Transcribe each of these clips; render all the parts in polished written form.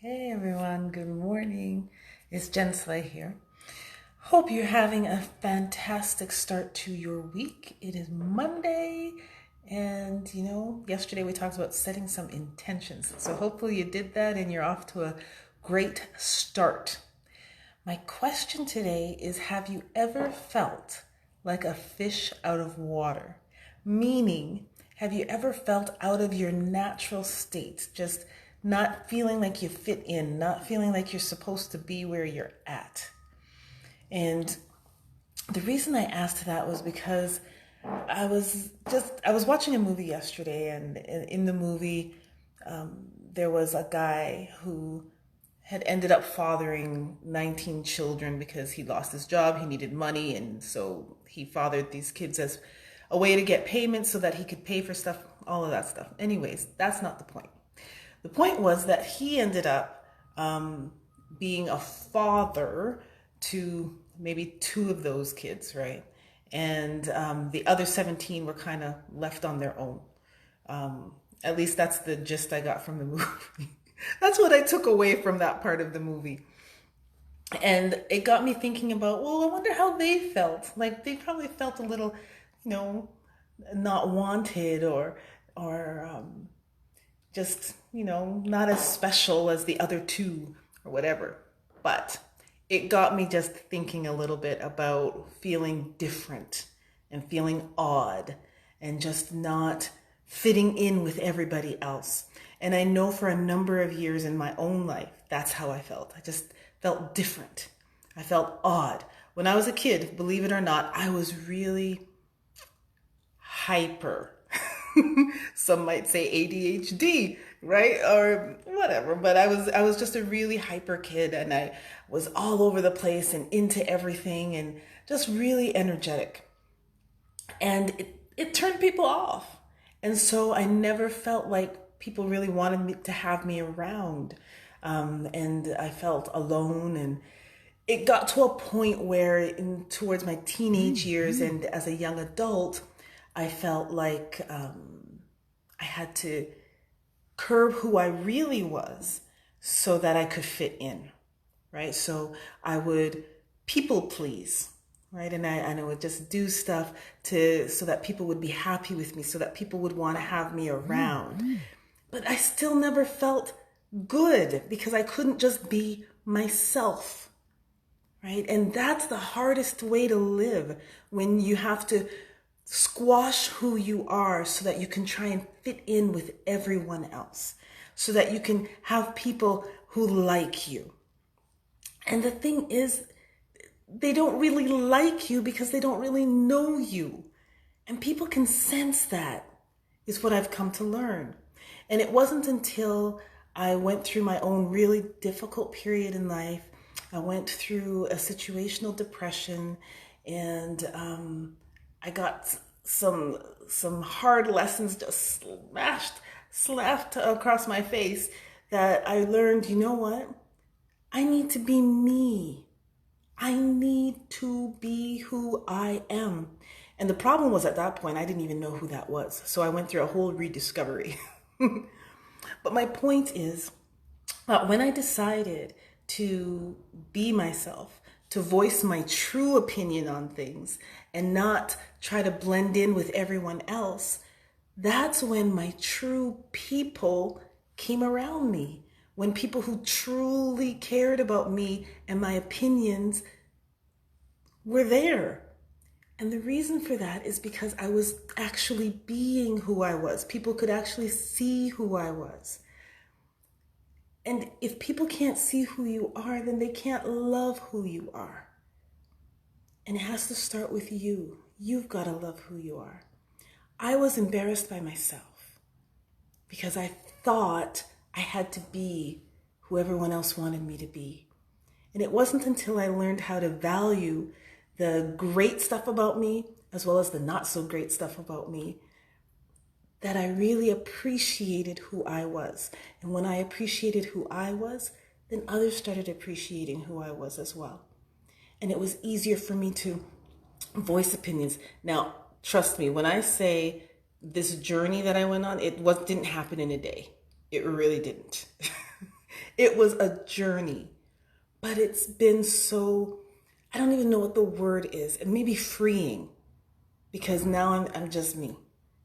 Hey everyone, good morning. It's Jen Slay here. Hope you're having a fantastic start to your week. It is Monday, and yesterday we talked about setting some intentions. So hopefully you did that and you're off to a great start. My question today is, have you ever felt like a fish out of water? Meaning, have you ever felt out of your natural state? Just not feeling like you fit in, not feeling like you're supposed to be where you're at. And the reason I asked that was because I was watching a movie yesterday, and in the movie, there was a guy who had ended up fathering 19 children because he lost his job, he needed money, and so he fathered these kids as a way to get payments so that he could pay for stuff, all of that stuff. Anyways, that's not the point. The point was that he ended up being a father to maybe two of those kids, right? And the other 17 were kind of left on their own. At least that's the gist I got from the movie. That's what I took away from that part of the movie. And it got me thinking about, well, I wonder how they felt. Like, they probably felt a little, not wanted or just, not as special as the other two or whatever. But it got me just thinking a little bit about feeling different and feeling odd and just not fitting in with everybody else. And I know for a number of years in my own life, that's how I felt. I just felt different. I felt odd. When I was a kid, believe it or not, I was really hyper. Some might say ADHD, right? Or whatever. But I was just a really hyper kid, and I was all over the place and into everything and just really energetic. And it turned people off. And so I never felt like people really wanted me to have me around. And I felt alone, and it got to a point where towards my teenage years and as a young adult, I felt like I had to curb who I really was so that I could fit in, right? So I would people please, right? And I would just do stuff so that people would be happy with me, so that people would want to have me around. But I still never felt good because I couldn't just be myself, right? And that's the hardest way to live, when you have to squash who you are so that you can try and fit in with everyone else, so that you can have people who like you. And the thing is, they don't really like you because they don't really know you. And people can sense that, is what I've come to learn. And it wasn't until I went through my own really difficult period in life. I went through a situational depression, and I got some hard lessons just slapped across my face, that I learned, you know what? I need to be me. I need to be who I am. And the problem was, at that point, I didn't even know who that was. So I went through a whole rediscovery. But my point is that when I decided to be myself, to voice my true opinion on things and not try to blend in with everyone else, that's when my true people came around me. When people who truly cared about me and my opinions were there. And the reason for that is because I was actually being who I was. People could actually see who I was. And if people can't see who you are, then they can't love who you are. And it has to start with you. You've got to love who you are. I was embarrassed by myself because I thought I had to be who everyone else wanted me to be. And it wasn't until I learned how to value the great stuff about me, as well as the not so great stuff about me, that I really appreciated who I was. And when I appreciated who I was, then others started appreciating who I was as well. And it was easier for me to voice opinions. Now, trust me, when I say this journey that I went on, didn't happen in a day. It really didn't. It was a journey, but it's been so, I don't even know what the word is. It may be freeing because now I'm just me.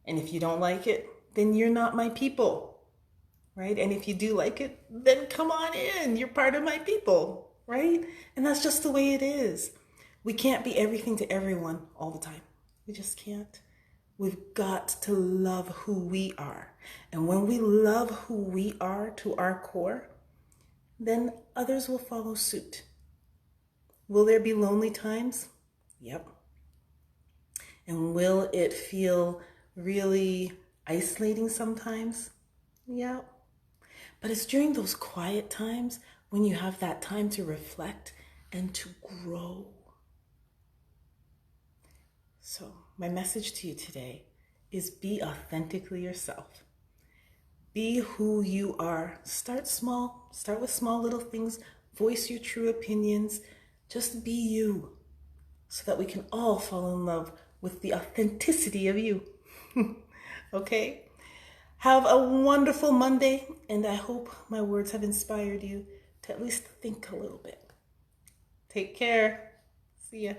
And if you don't like it, then you're not my people, right? And if you do like it, then come on in. You're part of my people, right? And that's just the way it is. We can't be everything to everyone all the time. We just can't. We've got to love who we are. And when we love who we are to our core, then others will follow suit. Will there be lonely times? Yep. And will it feel really isolating sometimes? Yep. But it's during those quiet times when you have that time to reflect and to grow. So, my message to you today is be authentically yourself. Be who you are. Start small. Start with small little things. Voice your true opinions. Just be you so that we can all fall in love with the authenticity of you. Okay? Have a wonderful Monday, and I hope my words have inspired you to at least think a little bit. Take care. See ya.